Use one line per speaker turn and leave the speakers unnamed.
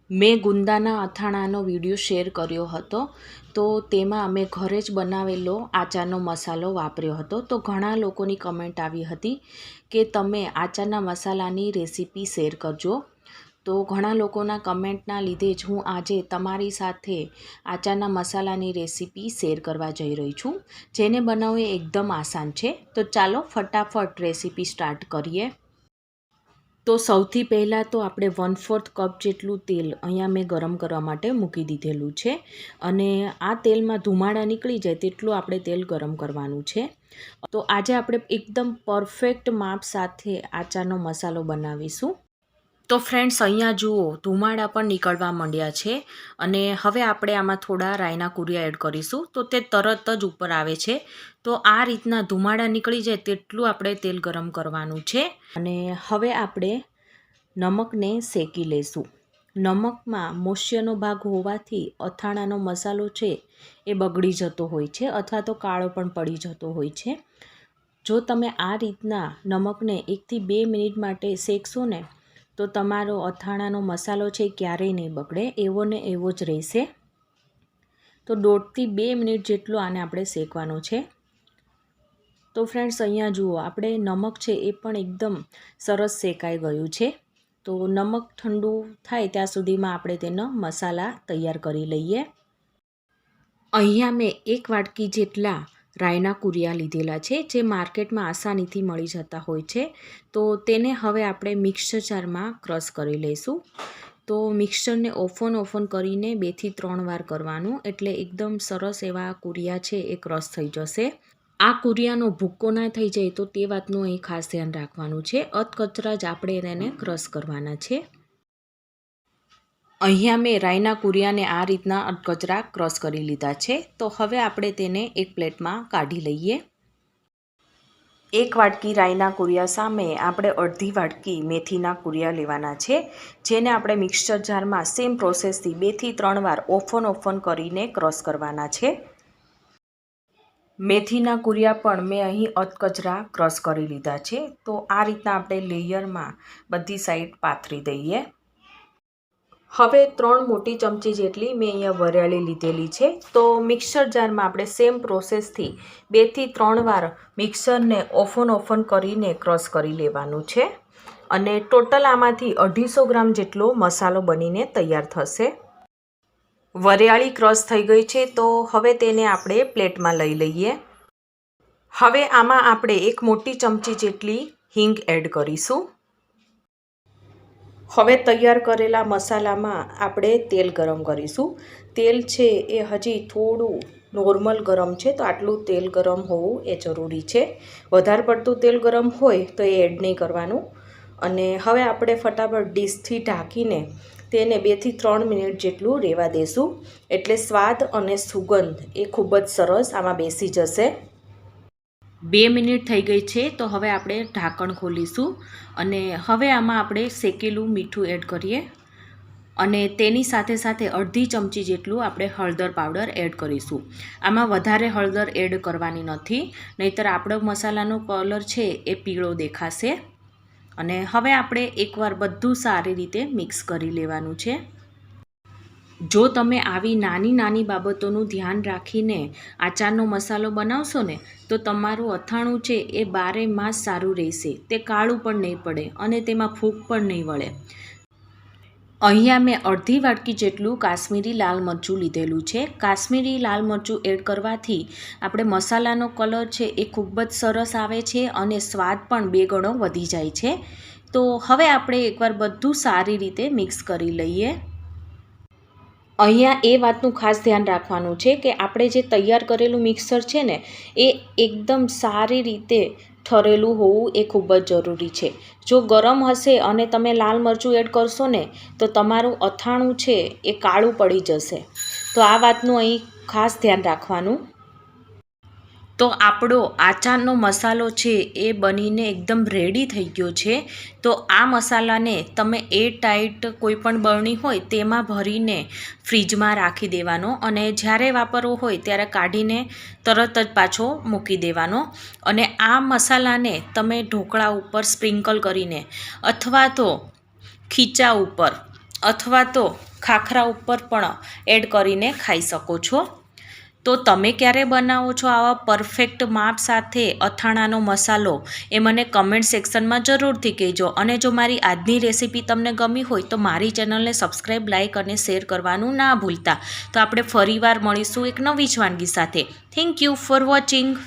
મેં ગુંદાના અથાણાનો video share કર્યો હતો, તો તેમાં અમે ઘરે જ બનાવેલો આચારનો મસાલો વાપર્યો હતો. તો ઘણા લોકોની કમેન્ટ આવી હતી કે તમે આચારના મસાલાની રેસીપી શેર કરજો. તો ઘણા લોકોના કમેન્ટના લીધે જ હું આજે તમારી સાથે આચારના મસાલાની રેસીપી શેર કરવા જઈ રહી છું, જેને બનાવવું એકદમ આસાન છે. તો ચાલો ફટાફટ રેસીપી સ્ટાર્ટ કરીએ. તો સૌથી પહેલાં તો આપણે 1/4 કપ જેટલું તેલ અહીંયા મેં ગરમ કરવા માટે મૂકી દીધેલું છે, અને આ તેલમાં ધુમાડા નીકળી જાય તેટલું આપણે તેલ ગરમ કરવાનું છે. તો આજે આપણે એકદમ પરફેક્ટ માપ સાથે આચારનો મસાલો બનાવીશું. તો ફ્રેન્ડ્સ, અહીંયા જુઓ ધુમાડા પણ નીકળવા માંડ્યા છે, અને હવે આપણે આમાં થોડા રાઈના કુરિયા એડ કરીશું. તો તે તરત જ ઉપર આવે છે. તો આ રીતના ધુમાડા નીકળી જાય તેટલું આપણે તેલ ગરમ કરવાનું છે. અને હવે આપણે નમકને શેકી લઈશું. નમકમાં મોસ્યનો ભાગ હોવાથી અથાણાનો મસાલો છે એ બગડી જતો હોય છે, અથવા તો કાળો પણ પડી જતો હોય છે. જો તમે આ રીતના નમકને 1 થી 2 મિનિટ માટે શેકશો ને, તો તમારો અથાણાનો મસાલો છે ક્યારેય નહીં બગડે, એવો ને એવો જ રહેશે. તો 1.5 થી 2 મિનિટ જેટલો આને આપણે શેકવાનો છે. તો ફ્રેન્ડ્સ, અહીંયા જુઓ આપણે નમક છે એ પણ એકદમ સરસ શેકાઈ ગયું છે. તો નમક ઠંડુ થાય ત્યાં સુધીમાં આપણે તેનો મસાલા તૈયાર કરી લઈએ. અહીંયા મેં 1 વાટકી જેટલા રાઈના કુરિયા લીધેલા છે, જે માર્કેટમાં આસાનીથી મળી જતા હોય છે. તો તેને હવે આપણે મિક્સર જારમાં ક્રશ કરી લઈશું. તો મિક્સરને ઓફન કરીને 2 થી 3 વાર કરવાનું, એટલે એકદમ સરસ એવા કુરિયા છે એ ક્રશ થઈ જશે. આ કુરિયાનો ભૂક્કો ના થઈ જાય તો તે વાતનું અહીં ખાસ ધ્યાન રાખવાનું છે. અધકચરા જ આપણે તેને ક્રશ કરવાના છે. અહીંયા મેં રાઈના કુરિયાને આ રીતના અધકચરા ક્રશ કરી લીધા છે. તો હવે આપણે તેને એક પ્લેટમાં કાઢી લઈએ. 1 વાટકી રાઈના કુરિયા સામે આપણે અડધી વાટકી મેથીના કુરિયા લેવાના છે, જેને આપણે મિક્સર જારમાં સેમ પ્રોસેસથી 2 થી 3 વાર ઓફન કરીને ક્રશ કરવાના છે. મેથીના કુરિયા પણ મેં અહીં અધકચરા ક્રશ કરી લીધા છે. તો આ રીતના આપણે લેયરમાં બધી સાઈડ પાથરી દઈએ. હવે 3 મોટી ચમચી જેટલી મેં અહીંયા વરિયાળી લીધેલી છે. તો મિક્સર જારમાં આપણે સેમ પ્રોસેસથી 2 થી 3 વાર મિક્સરને ઓફન કરીને ક્રશ કરી લેવાનું છે. અને ટોટલ આમાંથી 250 ગ્રામ જેટલો મસાલો બનીને તૈયાર થશે. વરિયાળી ક્રશ થઈ ગઈ છે, તો હવે તેને આપણે પ્લેટમાં લઈ લઈએ. હવે આમાં આપણે 1 મોટી ચમચી જેટલી હિંગ એડ કરીશું. હવે તૈયાર કરેલા મસાલામાં આપણે તેલ ગરમ કરીશું. તેલ છે એ હજી થોડું નોર્મલ ગરમ છે, તો આટલું તેલ ગરમ હોવું એ જરૂરી છે. વધારે પડતું તેલ ગરમ હોય તો એ એડ નહીં કરવાનું. અને હવે આપણે ફટાફટ ડીશથી ઢાંકીને તેને 2 થી 3 મિનિટ જેટલું રહેવા દેશું, એટલે સ્વાદ અને સુગંધ એ ખૂબ જ સરસ આમાં બેસી જશે. 2 મિનિટ થઈ ગઈ છે, તો હવે આપણે ઢાંકણ ખોલીશું. અને હવે આમાં આપણે શેકેલું મીઠું એડ કરીએ, અને તેની સાથે સાથે અડધી ચમચી જેટલું આપણે હળદર પાવડર એડ કરીશું. આમાં વધારે હળદર એડ કરવાની નથી, નહીંતર આપણો મસાલાનો કલર છે એ પીળો દેખાશે. અને હવે આપણે એકવાર બધું સારી રીતે મિક્સ કરી લેવાનું છે. જો તમે આવી નાની બાબતોનું ધ્યાન રાખીને આચારનો મસાલો બનાવશો ને, તો તમારું અથાણું છે એ 12 માસ સારું રહેશે. તે કાળું પણ નહીં પડે અને તેમાં ફૂગ પણ નહીં વળે. અહીંયા મેં અડધી વાટકી જેટલું કાશ્મીરી લાલ મરચું લીધેલું છે. કાશ્મીરી લાલ મરચું એડ કરવાથી આપણે મસાલાનો કલર છે એ ખૂબ જ સરસ આવે છે, અને સ્વાદ પણ 2 ગણો વધી જાય છે. તો હવે આપણે એકવાર બધું સારી રીતે મિક્સ કરી લઈએ. અહીંયા એ વાતનું ખાસ ધ્યાન રાખવાનું છે કે આપણે જે તૈયાર કરેલું મિક્સર છે ને, એ એકદમ સારી રીતે ઠરેલું હોવું એ ખૂબ જ જરૂરી છે. જો ગરમ હશે અને તમે લાલ મરચું એડ કરશો ને, તો તમારું અથાણું છે એ કાળું પડી જશે. તો આ વાતનું અહીં ખાસ ધ્યાન રાખવાનું. તો આપણો આચારનો મસાલો છે એ બનીને એકદમ રેડી થઈ ગયો છે. તો આ મસાલાને તમે એરટાઈટ કોઈ પણ બરણી હોય તેમાં ભરીને ફ્રીજમાં રાખી દેવાનો, અને જ્યારે વાપરવો હોય ત્યારે કાઢીને તરત જ પાછો મૂકી દેવાનો. અને આ મસાલાને તમે ઢોકળા ઉપર સ્પ્રિંકલ કરીને, અથવા તો ખીચા ઉપર, અથવા તો ખાખરા ઉપર પણ એડ કરીને ખાઈ શકો છો. તો તમે ક્યારે બનાવો છો આવા પરફેક્ટ માપ સાથે અથાણાનો મસાલો એ મને કમેન્ટ સેક્શનમાં જરૂરથી કહેજો. અને જો મારી આજની રેસીપી તમને ગમી હોય તો મારી ચેનલને સબસ્ક્રાઈબ, લાઇક અને શેર કરવાનું ના ભૂલતા. તો આપણે ફરીવાર મળીશું એક નવી જ વાનગી સાથે. Thank you for watching.